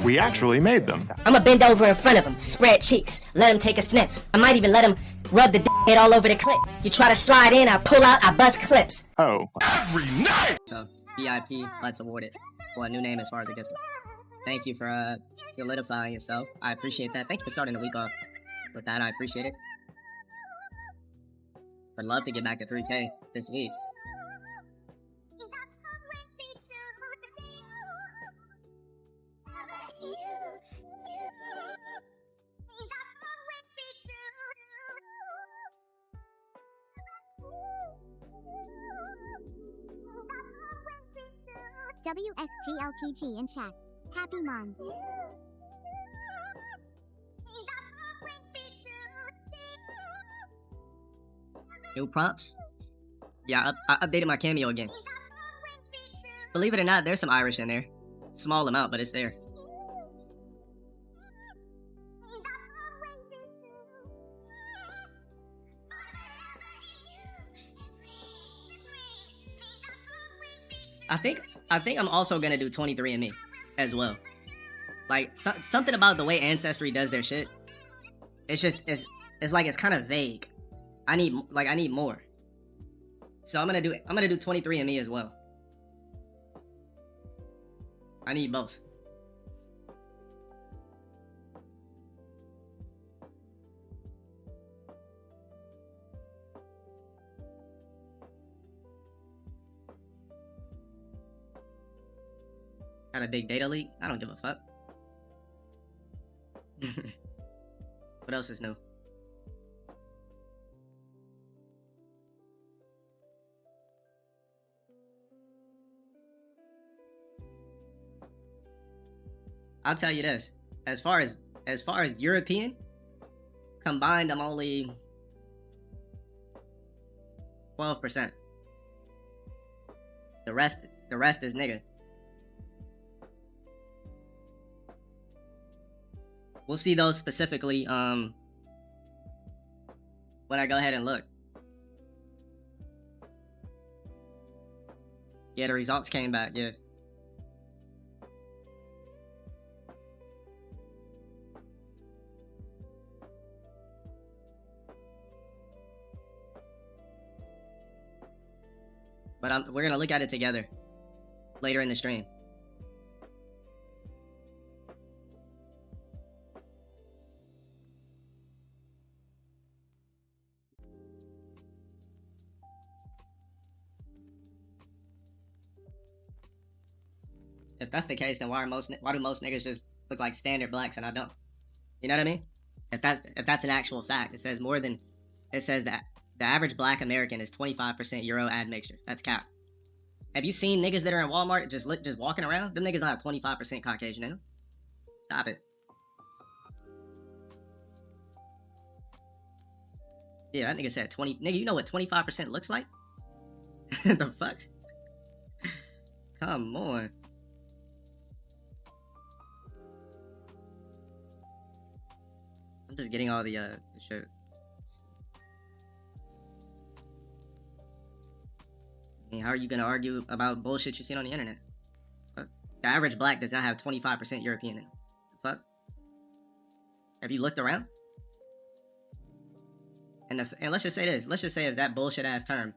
We actually made them. I'ma bend over in front of him, spread cheeks, let him take a sniff. I might even let him rub the head all over the clip. You try to slide in, I pull out, I bust clips. Oh. Every night! So, VIP, let's award it. Well, a new name as far as the gift. Thank you for solidifying yourself. I appreciate that. Thank you for starting the week off with that. I appreciate it. I'd love to get back to 3K this week. WSGLTG in chat. Happy Mon. New prompts? Yeah, I updated my cameo again. Believe it or not, there's some Irish in there. Small amount, but it's there. I think I'm also gonna do 23andMe as well. Like something about the way Ancestry does their shit. It's just it's like it's kind of vague. I need more. So I'm gonna do 23andMe as well. I need both. Got a big data leak? I don't give a fuck. What else is new? I'll tell you this. As far as European, combined I'm only 12%. The rest is nigga. We'll see those specifically when I go ahead and look. Yeah, the results came back, yeah. But we're gonna look at it together later in the stream. If that's the case, then why do most niggas just look like standard blacks and I don't? You know what I mean? If that's an actual fact, it says that the average black American is 25% Euro admixture. That's cap. Have you seen niggas that are in Walmart just walking around? Them niggas don't have 25% Caucasian in them. Stop it. Yeah, that nigga said 20. Nigga, you know what 25% looks like? The fuck? Come on. I'm just getting all the shit. I mean, how are you gonna argue about bullshit you've seen on the internet? Fuck. The average black does not have 25% European in it. The fuck? Have you looked around? And let's just say this. Let's just say if that bullshit ass term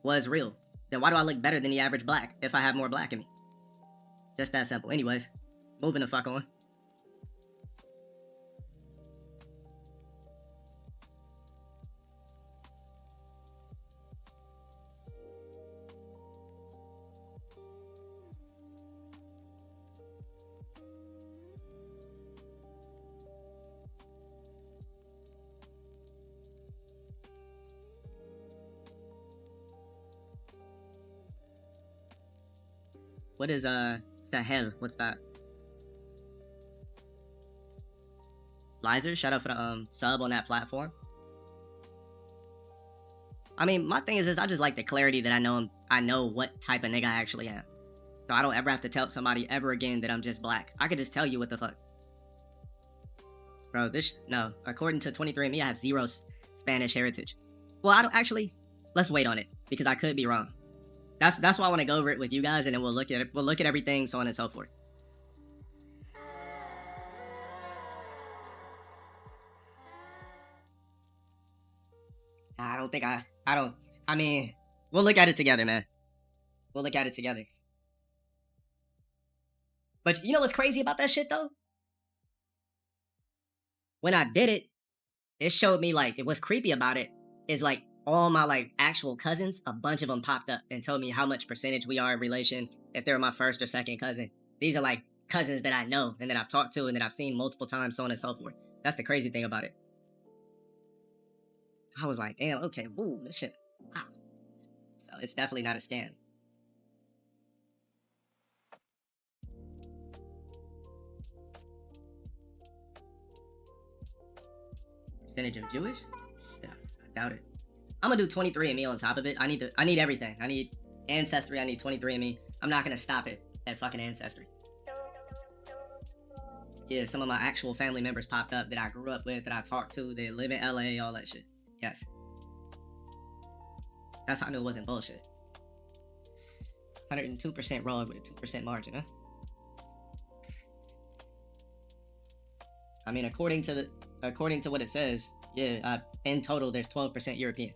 was real, then why do I look better than the average black if I have more black in me? Just that simple. Anyways, moving the fuck on. What is Sahel? What's that? Lizer, shout out for the sub on that platform. I mean, my thing is I just like the clarity that I know what type of nigga I actually am. So I don't ever have to tell somebody ever again that I'm just black. I could just tell you what the fuck. Bro, no. According to 23andMe, I have 0 Spanish heritage. Well, I don't actually. Let's wait on it because I could be wrong. That's why I want to go over it with you guys, and then we'll look at everything, so on and so forth. don't think I don't. I mean, we'll look at it together, man. We'll look at it together. But you know what's crazy about that shit though? When I did it, it showed me like what's creepy about it is like all my like actual cousins, a bunch of them popped up and told me how much percentage we are in relation, if they're my first or second cousin. These are like cousins that I know and that I've talked to and that I've seen multiple times, so on and so forth. That's the crazy thing about it. I was like, damn, okay, woo, this shit, wow. So it's definitely not a scam. Percentage of Jewish? Yeah, I doubt it. I'm gonna do 23andMe on top of it. I need everything. I need Ancestry, I need 23andMe. I'm not gonna stop it at fucking Ancestry. Yeah, some of my actual family members popped up that I grew up with, that I talked to, they live in LA, all that shit. Yes. That's how I knew it wasn't bullshit. 102% wrong with a 2% margin, huh? I mean, according to what it says, yeah, in total there's 12% European.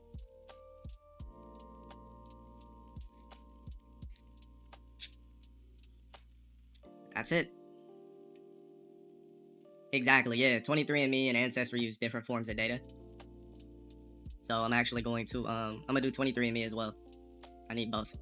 That's it. Exactly, yeah. 23andMe and Ancestry use different forms of data. So I'm actually going to I'm gonna do 23andMe as well. I need both.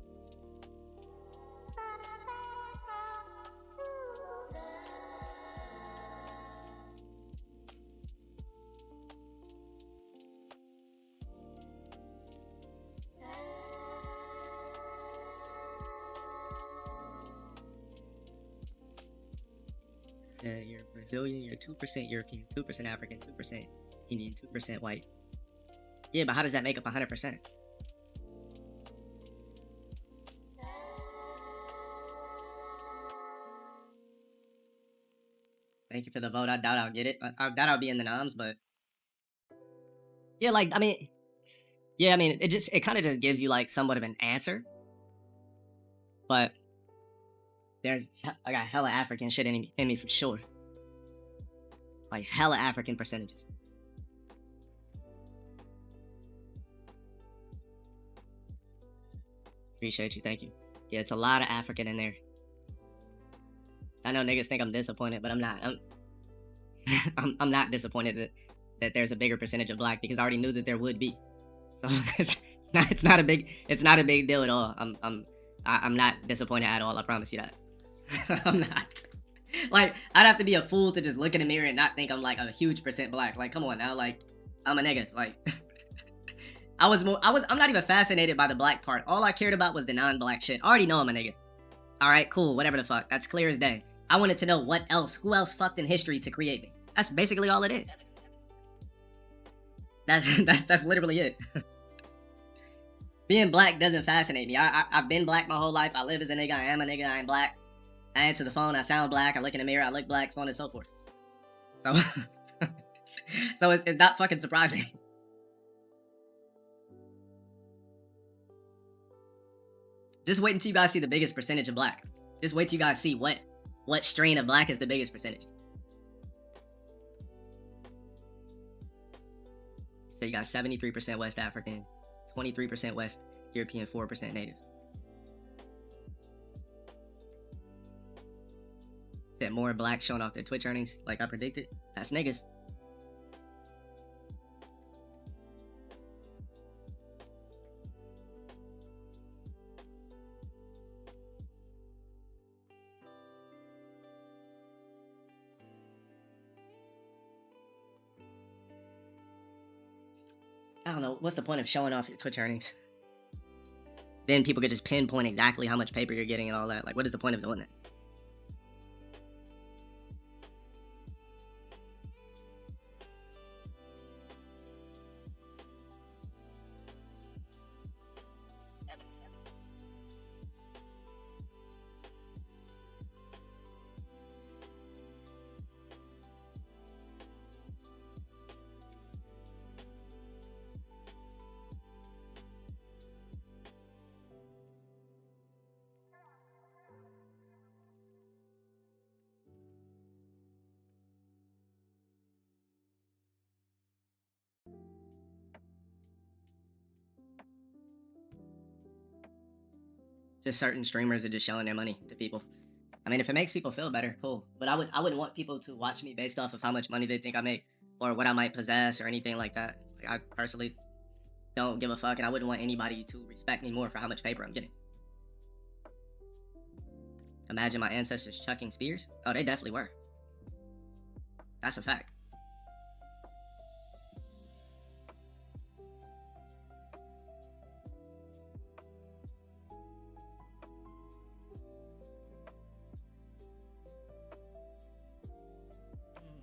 So you're Brazilian, you're 2% European, 2% African, 2% Indian, 2% white. Yeah, but how does that make up 100%? Thank you for the vote. I doubt I'll get it. I doubt I'll be in the noms, but yeah, like I mean, it kind of just gives you like somewhat of an answer. But I got hella African shit in me for sure. Like hella African percentages. Appreciate you, thank you. Yeah, it's a lot of African in there. I know niggas think I'm disappointed, but I'm not. I'm not disappointed that there's a bigger percentage of black, because I already knew that there would be. So it's not a big deal at all. I'm not disappointed at all. I promise you that. I'm not. Like, I'd have to be a fool to just look in the mirror and not think I'm like a huge percent black. Like, come on now, like I'm a nigga. Like I'm not even fascinated by the black part. All I cared about was the non-black shit. I already know I'm a nigga. Alright, cool, whatever the fuck. That's clear as day. I wanted to know who else fucked in history to create me. That's basically all it is. That's literally it. Being black doesn't fascinate me. I've been black my whole life. I live as a nigga. I am a nigga. I am black. I answer the phone. I sound black. I look in the mirror. I look black. So on and so forth. So, so it's not fucking surprising. Just wait until you guys see the biggest percentage of black. Just wait till you guys see what strain of black is the biggest percentage. So you got 73% West African, 23% West European, 4% Native. Said more black showing off their Twitch earnings, like I predicted. That's niggas. I don't know, what's the point of showing off your Twitch earnings? Then people could just pinpoint exactly how much paper you're getting and all that. Like, what is the point of doing that? Just certain streamers are just showing their money to people. I mean, if it makes people feel better, cool. But I wouldn't want people to watch me based off of how much money they think I make or what I might possess or anything like that. Like, I personally don't give a fuck, and I wouldn't want anybody to respect me more for how much paper I'm getting. Imagine my ancestors chucking spears. Oh, they definitely were. That's a fact.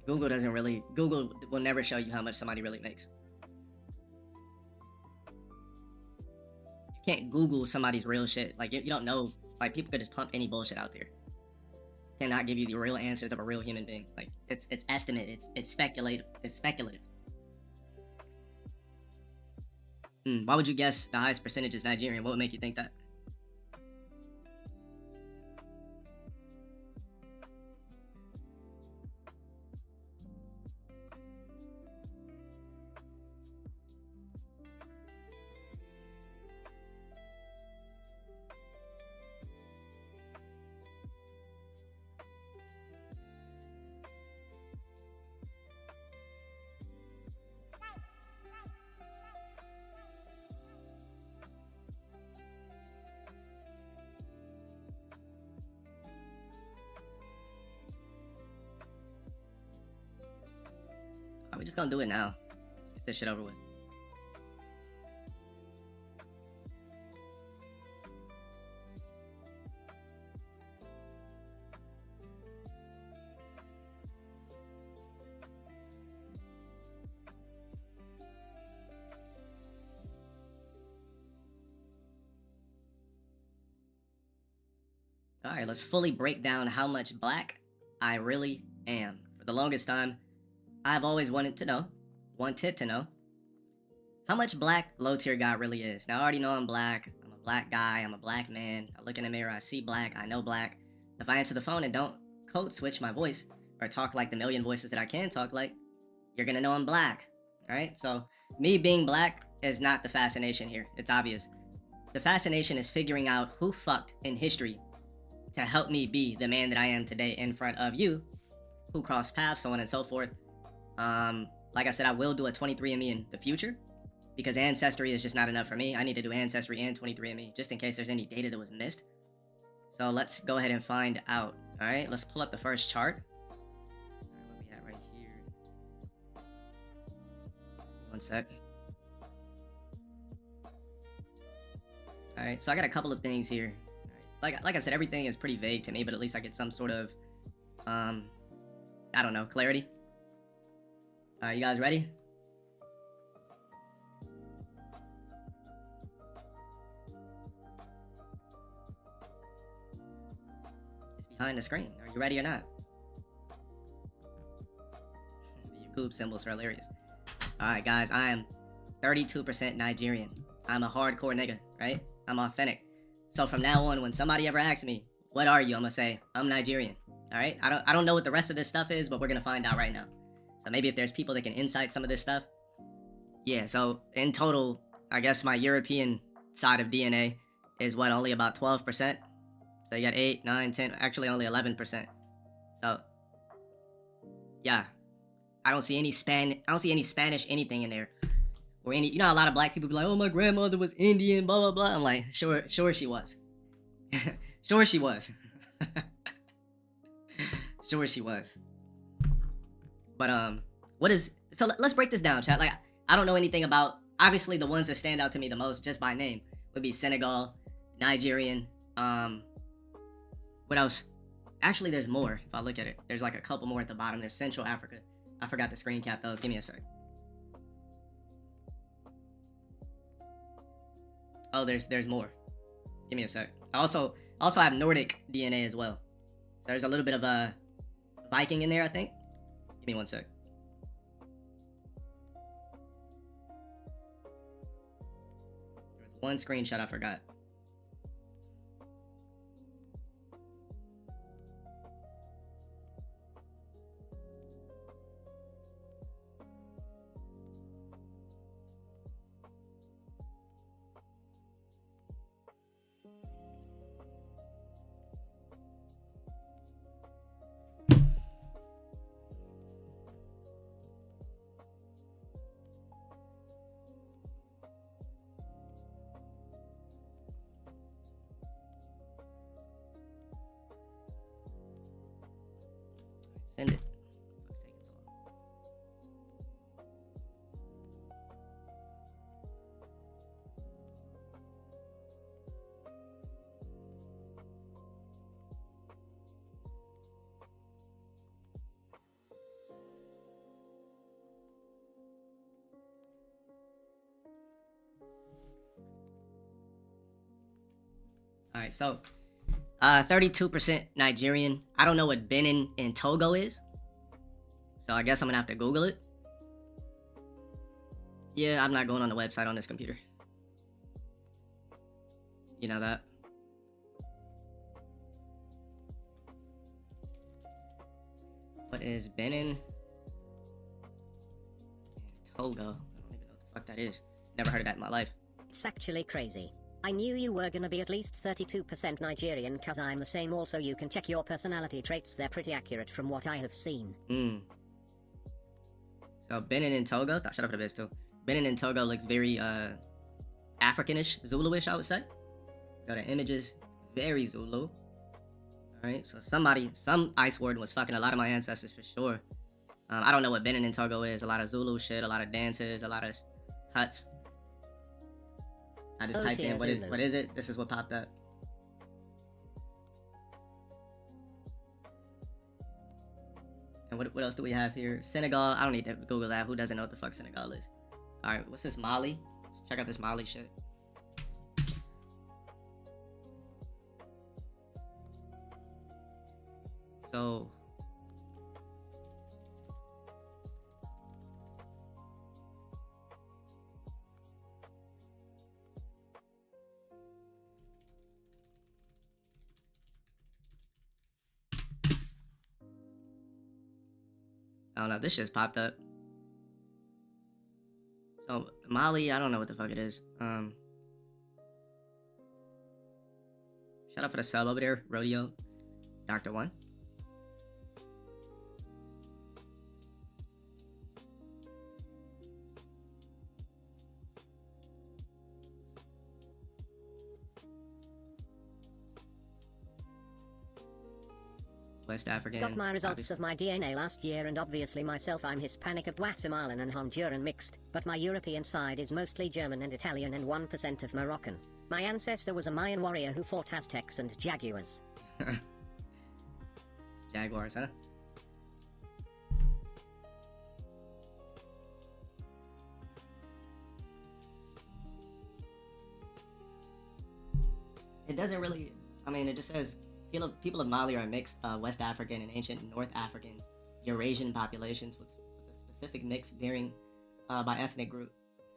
Google will never show you how much somebody really makes. You can't Google somebody's real shit. Like, you don't know. Like, people could just pump any bullshit out there. Cannot give you the real answers of a real human being. Like, it's estimate. It's speculative. It's speculative. Why would you guess the highest percentage is Nigerian? What would make you think that? We're just gonna do it now. Get this shit over with. Alright, let's fully break down how much black I really am. For the longest time, I've always wanted to know how much black low tier guy really is. Now, I already know I'm black. I'm a black guy. I'm a black man. I look in the mirror. I see black. I know black. If I answer the phone and don't code switch my voice or talk like the million voices that I can talk like, you're going to know I'm black. All right. So me being black is not the fascination here. It's obvious. The fascination is figuring out who fucked in history to help me be the man that I am today in front of you, who crossed paths, so on and so forth. Like I said, I will do a 23andMe in the future because Ancestry is just not enough for me. I need to do Ancestry and 23andMe just in case there's any data that was missed. So let's go ahead and find out. All right, let's pull up the first chart. All right, what we have right here. One sec. All right, so I got a couple of things here. All right. Like I said, everything is pretty vague to me, but at least I get some sort of, I don't know, clarity. All right, you guys ready? It's behind the screen. Are you ready or not? The YouTube symbols are hilarious. All right, guys, I am 32% Nigerian. I'm a hardcore nigga, right? I'm authentic. So from now on, when somebody ever asks me, what are you? I'm gonna say, I'm Nigerian. All right? I don't know what the rest of this stuff is, but we're gonna find out right now. So maybe if there's people that can insight some of this stuff. Yeah, so in total, I guess my European side of DNA is what, only about 12%? So you got 8, 9, 10, actually only 11%. So yeah. I don't see any Spanish anything in there. Or any, you know, a lot of black people be like, oh, my grandmother was Indian, blah blah blah. I'm like, sure she was. Sure she was. Sure she was. But so let's break this down, chat. Like, I don't know anything about, obviously the ones that stand out to me the most just by name would be Senegal, Nigerian, what else? Actually, there's more if I look at it. There's like a couple more at the bottom. There's Central Africa. I forgot to screen cap those. Give me a sec. Oh, there's more. Give me a sec. I also have Nordic DNA as well. So there's a little bit of a Viking in there, I think. Give me one sec. There was one screenshot I forgot. Send it. Fuck's taking so long. All right, so 32% Nigerian. I don't know what Benin and Togo is, so I guess I'm gonna have to Google it. Yeah, I'm not going on the website on this computer. You know that. What is Benin and Togo? I don't even know what the fuck that is. Never heard of that in my life. It's actually crazy. I knew you were gonna be at least 32% Nigerian, cause I'm the same. Also, you can check your personality traits, they're pretty accurate from what I have seen. So Benin and Togo, shut up for the bit too. Benin and Togo looks very Africanish, Zuluish, I would say. Go to images, very Zulu. Alright, so some ice warden was fucking a lot of my ancestors for sure. I don't know what Benin and Togo is. A lot of Zulu shit, a lot of dances, a lot of huts. I just typed in, what is it? This is what popped up. And what else do we have here? Senegal, I don't need to Google that. Who doesn't know what the fuck Senegal is? Alright, what's this, Mali? Check out this Mali shit. So... I don't know, this just popped up. So, Mali, I don't know what the fuck it is. Shout out for the sub over there, Rodeo, Dr. One. West African. Got my results of my DNA last year, and obviously myself, I'm Hispanic of Guatemalan and Honduran mixed, but my European side is mostly German and Italian and 1% of Moroccan. My ancestor was a Mayan warrior who fought Aztecs and Jaguars. Jaguars, huh? It doesn't really, I mean, it just says people of Mali are mixed West African and ancient North African Eurasian populations with a specific mix varying by ethnic group.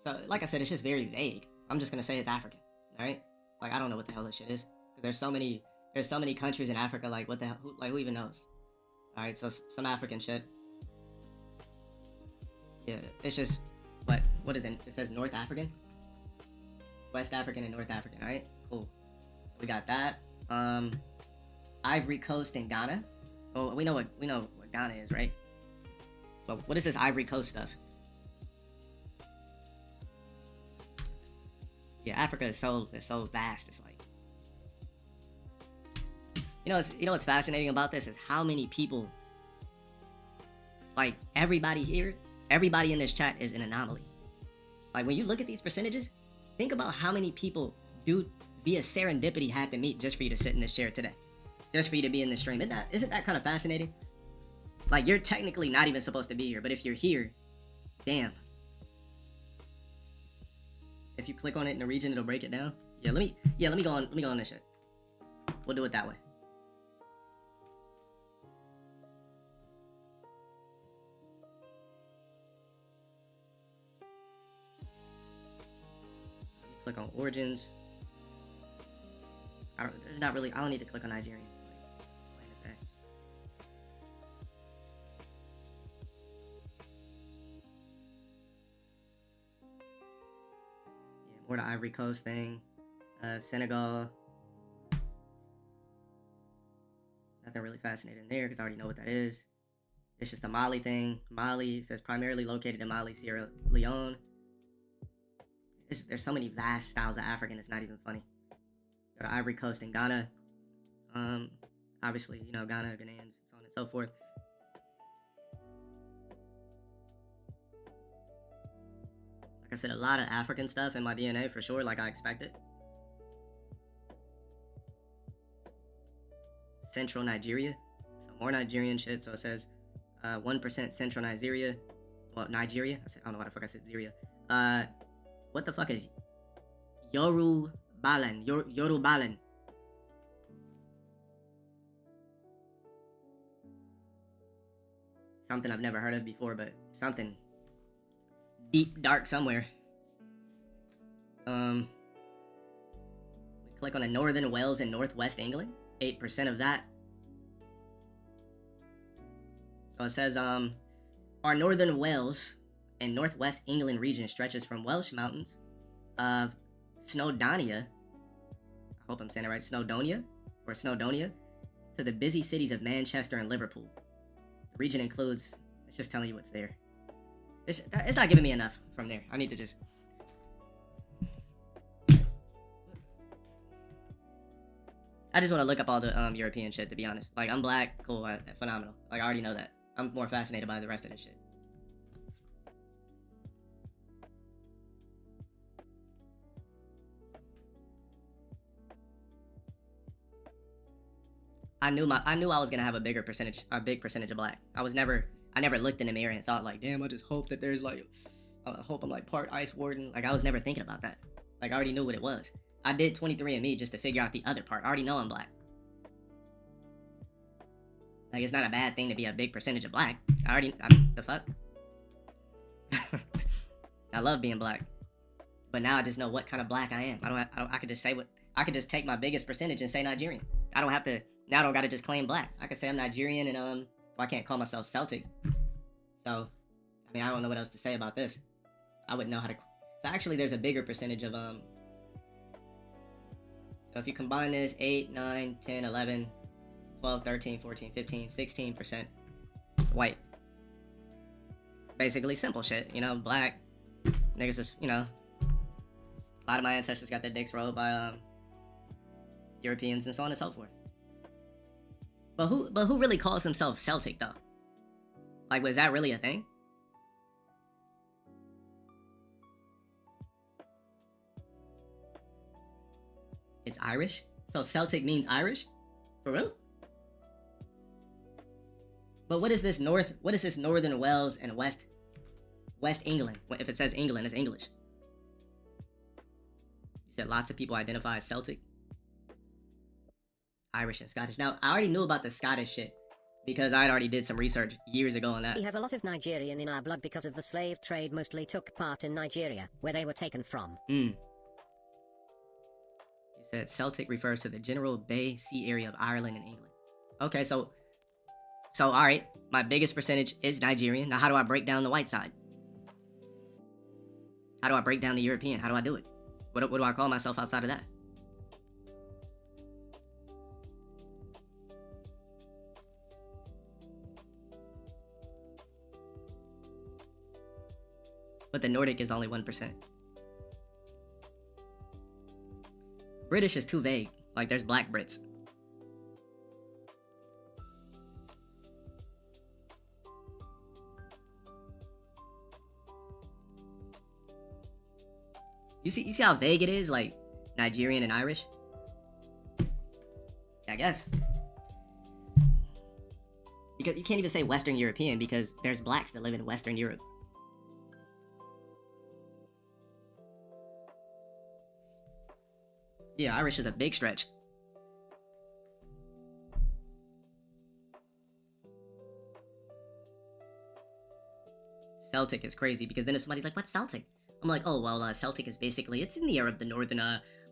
So, like I said, it's just very vague. I'm just gonna say it's African, alright? Like, I don't know what the hell this shit is. Because there's so many countries in Africa, like, what the hell, who even knows? Alright, so some African shit. Yeah, it's just, what is it? It says North African? West African and North African, alright? Cool. So we got that. Ivory Coast and Ghana. Oh, we know what Ghana is, right? But what is this Ivory Coast stuff? Yeah, Africa is so vast. It's like, you know what's fascinating about this is how many people, like everybody in this chat is an anomaly. Like when you look at these percentages, think about how many people do via serendipity had to meet just for you to sit in this chair today. Just for you to be in this stream. Isn't that kind of fascinating? Like, you're technically not even supposed to be here, but if you're here, damn. If you click on it in the region, it'll break it down. Yeah, let me go on this shit. We'll do it that way. Click on origins. I don't need to click on Nigerian. More the Ivory Coast thing. Senegal. Nothing really fascinating there because I already know what that is. It's just a Mali thing. Mali says primarily located in Mali, Sierra Leone. There's so many vast styles of African, it's not even funny. Go to Ivory Coast and Ghana. Obviously, Ghana, Ghanaians, so on and so forth. I said, a lot of African stuff in my DNA for sure, like I expected. Central Nigeria. So more Nigerian shit. So it says 1% Central Nigeria. Well, Nigeria. I don't know why the fuck I said Syria. What the fuck is Yorubalan? Yorubalan. Something I've never heard of before, but something deep, dark somewhere. We click on the Northern Wales and Northwest England. 8% of that. So it says, our Northern Wales and Northwest England region stretches from Welsh mountains of Snowdonia, I hope I'm saying it right, Snowdonia, to the busy cities of Manchester and Liverpool. The region includes, it's just telling you what's there. It's not giving me enough from there. I need to just... I just want to look up all the European shit, to be honest. Like, I'm black, cool, phenomenal. Like, I already know that. I'm more fascinated by the rest of this shit. I knew I was gonna have a big percentage of black. I never looked in the mirror and thought like, damn, I just hope that there's like, I hope I'm like part Ice Warden. Like, I was never thinking about that. Like, I already knew what it was. I did 23andMe just to figure out the other part. I already know I'm black. Like, it's not a bad thing to be a big percentage of black. The fuck? I love being black. But now I just know what kind of black I am. I could just say I could just take my biggest percentage and say Nigerian. I don't have to, now I don't gotta just claim black. I could say I'm Nigerian and, well, I can't call myself Celtic. So, I mean, I don't know what else to say about this. I wouldn't know how to, so actually there's a bigger percentage of, so if you combine this, 8, 9, 10, 11, 12, 13, 14, 15, 16% white. Basically simple shit, you know, black. Niggas just, you know, a lot of my ancestors got their dicks rolled by, Europeans and so on and so forth. But who really calls themselves Celtic, though? Like, was that really a thing? It's Irish? So Celtic means Irish? For real? But what is this Northern Wales and West England? If it says England, it's English. You said lots of people identify as Celtic. Irish and Scottish. Now, I already knew about the Scottish shit because I already did some research years ago on that. We have a lot of Nigerian in our blood because of the slave trade mostly took part in Nigeria, where they were taken from. You said Celtic refers to the general Bay Sea area of Ireland and England. Okay, so all right, my biggest percentage is Nigerian. Now, how do I break down the white side? How do I break down the European? How do I do it? What do I call myself outside of that? But the Nordic is only 1%. British is too vague. Like, there's black Brits. You see how vague it is? Like, Nigerian and Irish? I guess. Because you can't even say Western European because there's blacks that live in Western Europe. Yeah, Irish is a big stretch. Celtic is crazy because then if somebody's like, what's Celtic? I'm like, oh, well, Celtic is basically, it's in the area of the northern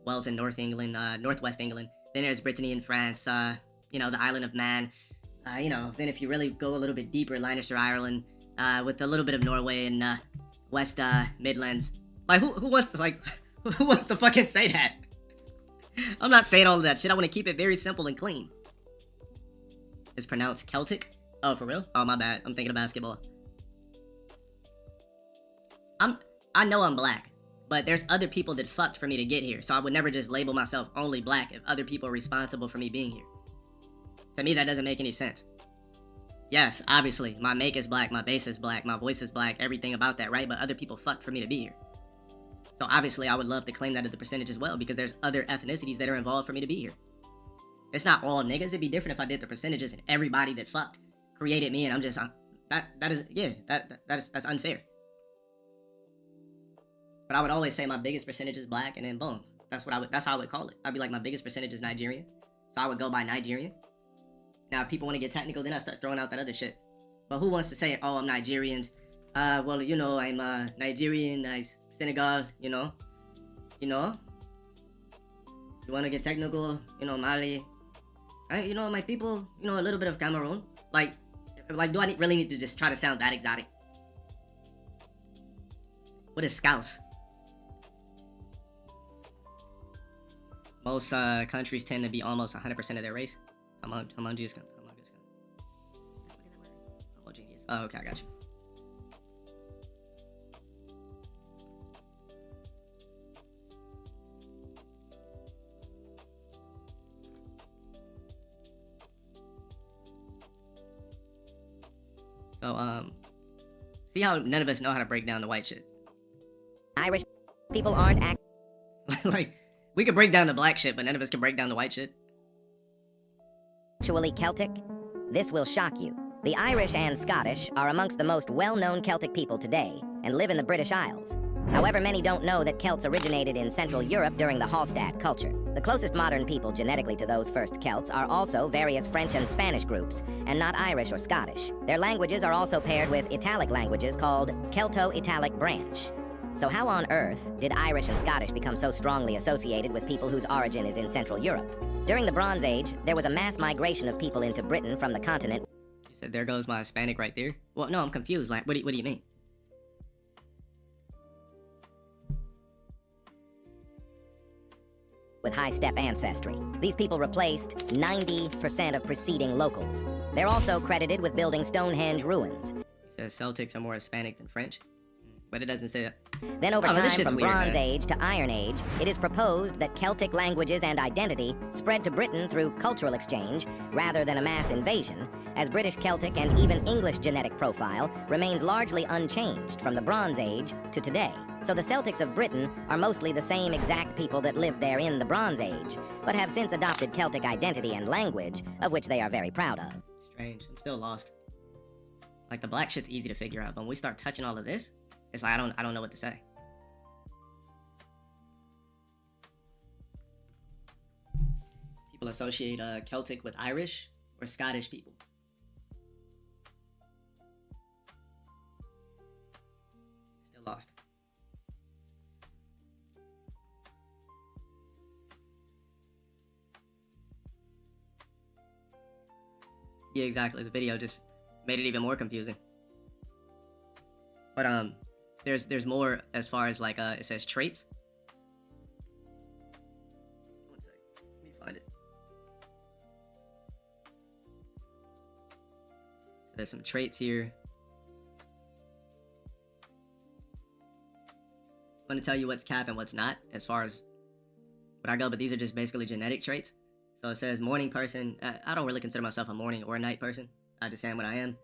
Wales and North England, Northwest England. Then there's Brittany and France, you know, the island of Man. You know, then if you really go a little bit deeper, Leinster, Ireland, with a little bit of Norway and West Midlands. Like, who wants to, like, who wants to fucking say that? I'm not saying all of that shit. I want to keep it very simple and clean. It's pronounced Celtic? Oh, for real? Oh, my bad. I'm thinking of basketball. I know I'm black, but there's other people that fucked for me to get here, so I would never just label myself only black if other people are responsible for me being here. To me, that doesn't make any sense. Yes, obviously, my make is black, my base is black, my voice is black, everything about that, right? But other people fucked for me to be here. So obviously I would love to claim that as the percentage as well, because there's other ethnicities that are involved for me to be here. It's not all niggas. It'd be different if I did the percentages and everybody that fucked created me, and I'm just that's unfair. But I would always say my biggest percentage is black, and then boom, that's how I would call it. I'd be like, my biggest percentage is Nigerian, so I would go by Nigerian. Now if people want to get technical, then I start throwing out that other shit. But who wants to say, oh, I'm Nigerians? Well, you know, I'm Nigerian, Senegal, you know. You want to get technical, you know, Mali. You know, my people, you know, a little bit of Cameroon. Like do I really need to just try to sound that exotic? What is Scouse? Most countries tend to be almost 100% of their race. Homogeneous. Oh, okay, I got you. So, see how none of us know how to break down the white shit. Irish people aren't Like, we could break down the black shit, but none of us can break down the white shit. actually Celtic? This will shock you. The Irish and Scottish are amongst the most well-known Celtic people today and live in the British Isles. However, many don't know that Celts originated in Central Europe during the Hallstatt culture. The closest modern people genetically to those first Celts are also various French and Spanish groups, and not Irish or Scottish. Their languages are also paired with Italic languages called Celto-Italic branch. So how on earth did Irish and Scottish become so strongly associated with people whose origin is in Central Europe? During the Bronze Age, there was a mass migration of people into Britain from the continent. You said, there goes my Hispanic right there. Well, no, I'm confused. Like, what do you mean? With high-step ancestry. These people replaced 90% of preceding locals. They're also credited with building Stonehenge ruins. He says Celtics are more Hispanic than French, but it doesn't say that. Then over Oh, time, this shit's from weird, Bronze man. Age to Iron Age, it is proposed that Celtic languages and identity spread to Britain through cultural exchange rather than a mass invasion, as British Celtic and even English genetic profile remains largely unchanged from the Bronze Age to today. So the Celtics of Britain are mostly the same exact people that lived there in the Bronze Age, but have since adopted Celtic identity and language, of which they are very proud of. Strange. I'm still lost. Like, the black shit's easy to figure out, but when we start touching all of this, it's like I don't know what to say. People associate Celtic with Irish or Scottish people. Still lost. Yeah, exactly. The video just made it even more confusing. But there's more as far as like it says traits. One sec. Let me find it. So there's some traits here. I'm gonna tell you what's cap and what's not as far as what I go, but these are just basically genetic traits. So it says morning person. I don't really consider myself a morning or a night person. I just am what I am.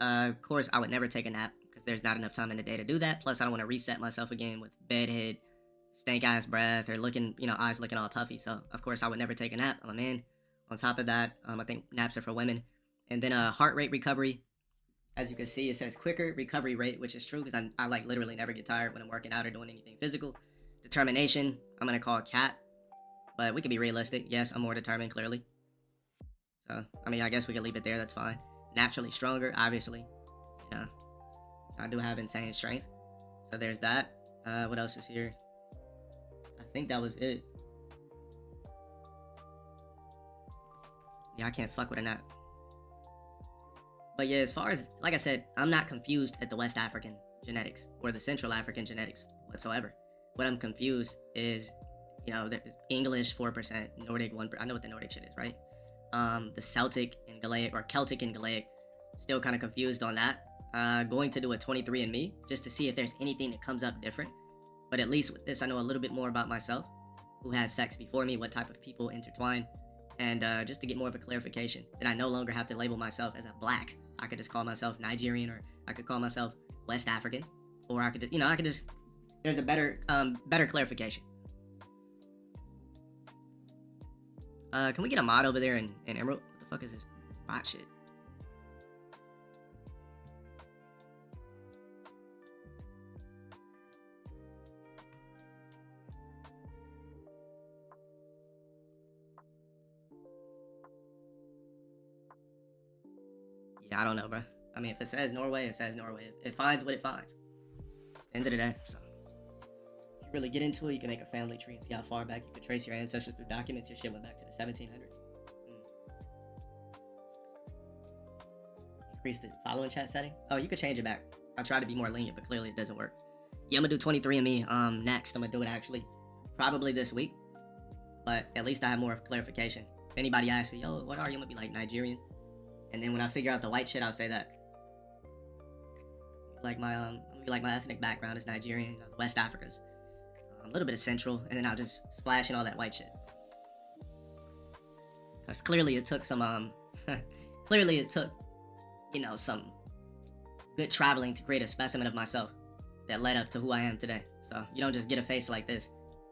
Of course, I would never take a nap because there's not enough time in the day to do that. Plus, I don't want to reset myself again with bedhead, stank ass breath, or looking, eyes looking all puffy. So, of course, I would never take a nap. I'm a man. On top of that, I think naps are for women. And then heart rate recovery. As you can see, it says quicker recovery rate, which is true because I like literally never get tired when I'm working out or doing anything physical. Determination, I'm going to call cat. But we can be realistic. Yes, I'm more determined, clearly. So, I guess we can leave it there. That's fine. Naturally stronger, obviously. I do have insane strength. So there's that. What else is here? I think that was it. Yeah, I can't fuck with a nap. But yeah, as far as, like I said, I'm not confused at the West African genetics or the Central African genetics whatsoever. What I'm confused is, the English 4%, Nordic 1%. I know what the Nordic shit is, right? The Celtic and Gaelic, or Celtic and Gaelic, still kind of confused on that. Going to do a 23andMe just to see if there's anything that comes up different. But at least with this, I know a little bit more about myself, who had sex before me, what type of people intertwine, and just to get more of a clarification that I no longer have to label myself as a black. I could just call myself Nigerian, or I could call myself West African, or I could, I could just There's a better clarification. Can we get a mod over there in Emerald? What the fuck is this bot shit? Yeah, I don't know, bro. I mean, if it says Norway, it says Norway. It finds what it finds. End of the day, so. If you really get into it, you can make a family tree and see how far back you can trace your ancestors through documents. Your shit went back to the 1700s. Increase the following chat setting. Oh, you could change it back. I try to be more lenient, but clearly it doesn't work. Yeah, I'm gonna do 23andMe next. I'm gonna do it actually probably this week, but at least I have more clarification. If anybody asks me, yo, what are you? I'm gonna be like Nigerian, and then when I figure out the white shit, I'll say that. Like my my ethnic background is Nigerian, West Africa's, a little bit of Central, and then I'll just splash in all that white shit. Cause clearly it took some clearly it took, you know, some good traveling to create a specimen of myself that led up to who I am today. So you don't just get a face like this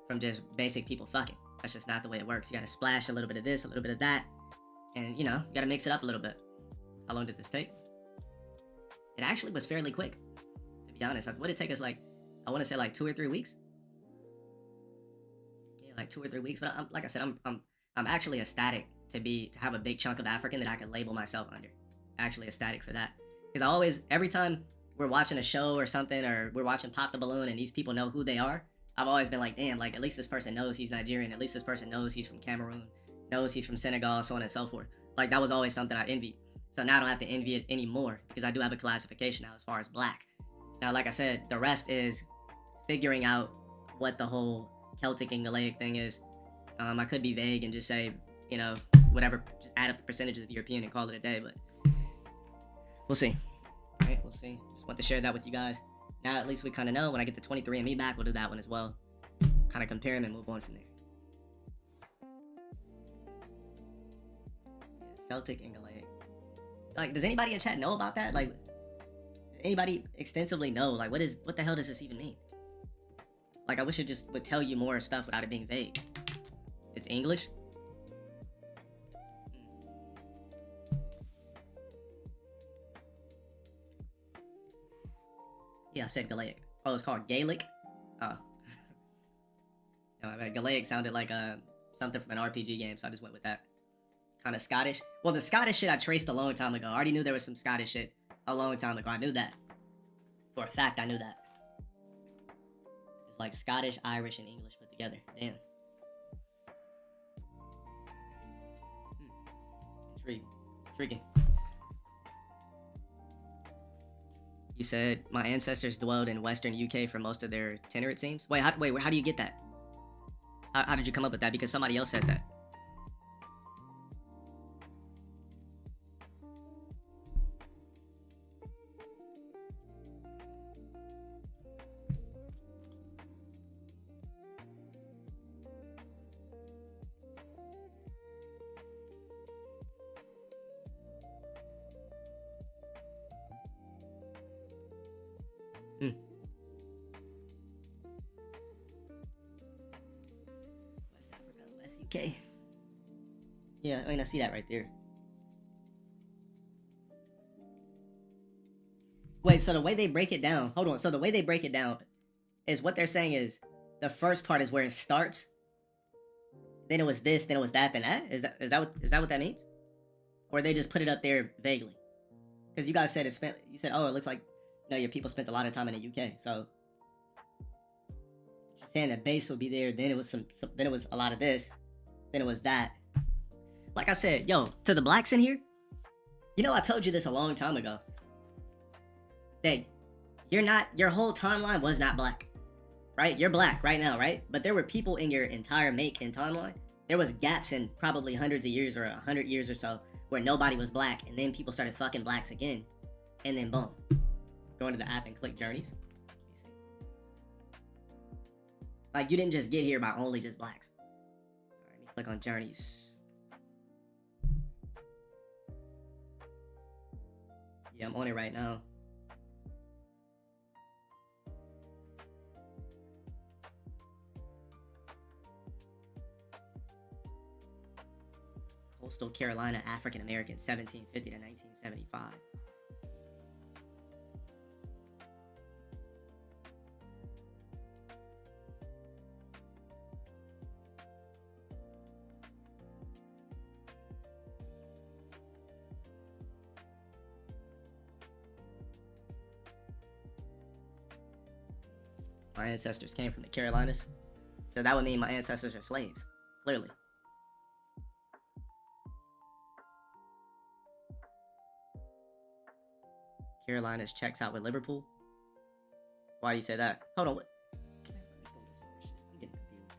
from just basic people fucking. That's just not the way it works. You gotta splash a little bit of this, a little bit of that, and you know, you gotta mix it up a little bit. How long did this take? It actually was fairly quick, to be honest. What did it take us, like, I want to say like 2 or 3 weeks. Yeah, like 2 or 3 weeks. But like I said, I'm actually ecstatic to have a big chunk of African that I can label myself under. Actually ecstatic for that, because I always, every time we're watching a show or something, or we're watching Pop the Balloon and these people know who they are, I've always been like, damn, like at least this person knows he's Nigerian. At least this person knows he's from Cameroon, knows he's from Senegal, so on and so forth. Like that was always something I envied. So now I don't have to envy it anymore because I do have a classification now as far as black. Now, like I said, the rest is figuring out what the whole Celtic and Gaelic thing is. I could be vague and just say, you know, whatever, just add up the percentages of European and call it a day, but we'll see. All right, we'll see. Just want to share that with you guys. Now at least we kind of know. When I get the 23andMe back, we'll do that one as well. Kind of compare them and move on from there. Yeah, Celtic and Gaelic. Like, does anybody in chat know about that? Like, anybody extensively know? Like, what the hell does this even mean? Like, I wish it would tell you more stuff without it being vague. It's English? Yeah, I said Gaelic. Oh, it's called Gaelic? Oh. No, Gaelic sounded like something from an RPG game, so I just went with that. Kind of Scottish. Well, the Scottish shit I traced a long time ago. I already knew there was some Scottish shit a long time ago. I knew that. For a fact, I knew that. It's like Scottish, Irish, and English put together. Damn. Intriguing. You said my ancestors dwelled in Western UK for most of their tenure, it seems. Wait, how do you get that? How did you come up with that? Because somebody else said that. West Africa, West UK. Yeah, I mean, I see that right there. Wait, so the way they break it down, hold on. So the way they break it down is what they're saying is the first part is where it starts. Then it was this, then it was that, then that? Is that what that means? Or they just put it up there vaguely? Because you guys said you said, oh, it looks like, you know, your people spent a lot of time in the UK. So just saying that base would be there, then it was then it was a lot of this, then it was that. Like I said, yo, to the blacks in here, you know, I told you this a long time ago. That your whole timeline was not black, right? You're black right now, right? But there were people in your entire make and timeline. There was gaps in probably hundreds of years or 100 years or so where nobody was black, and then people started fucking blacks again, and then boom. Go into the app and click journeys. Like, you didn't just get here by only just blacks. All right, let me click on journeys. Yeah, I'm on it right now. Coastal Carolina African Americans, 1750 to 1975. My ancestors came from the Carolinas, so that would mean my ancestors are slaves, clearly. Carolinas checks out with Liverpool. Why do you say that? Hold on, what? Let me pull this over. Shit, I'm getting confused.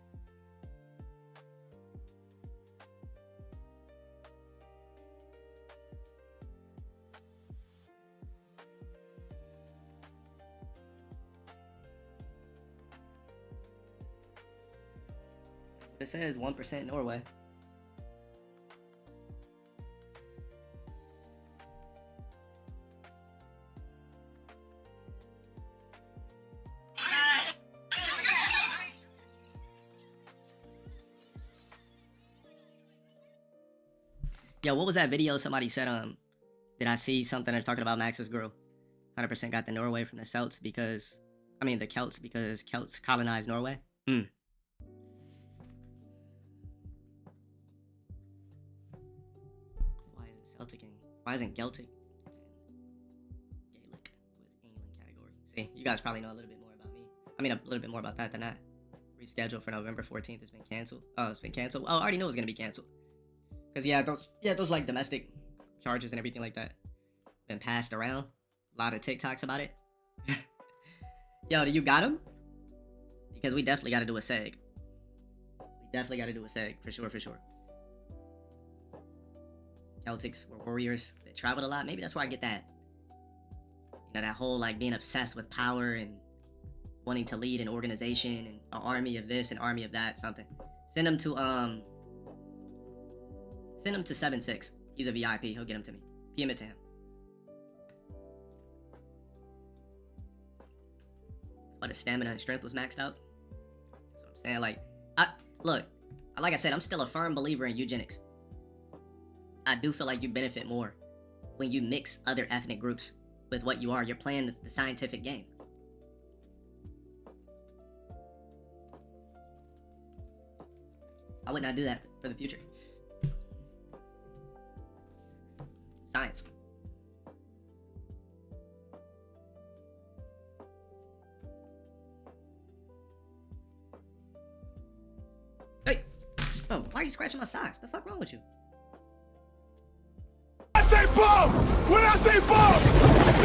It says 1% Norway. Yo, what was that video somebody said, did I see something that's talking about Max's girl? 100% got the Norway from the Celts because, the Celts because Celts colonized Norway? Why isn't Celtic and, why isn't Celtic and Gaelic with England category? See, you guys probably know a little bit more about me. A little bit more about that than that. Rescheduled for November 14th, it's been canceled. Oh, it's been canceled? Oh, I already knew it was gonna be canceled. Cause those like domestic charges and everything like that been passed around. A lot of TikToks about it. Yo, do you got him? Because we definitely got to do a seg. For sure. Celtics were warriors that traveled a lot. Maybe that's where I get that. That whole like being obsessed with power and wanting to lead an organization and an army of this, an army of that, something. Send him to 7-6. He's a VIP. He'll get him to me. PM it to him. That's why the stamina and strength was maxed out. That's what I'm saying. Like I said, I'm still a firm believer in eugenics. I do feel like you benefit more when you mix other ethnic groups with what you are. You're playing the scientific game. I would not do that for the future. Science. Hey! Oh, why are you scratching my socks? The fuck wrong with you? I say bomb! When I say bomb!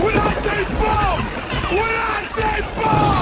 When I say bomb! When I say bomb!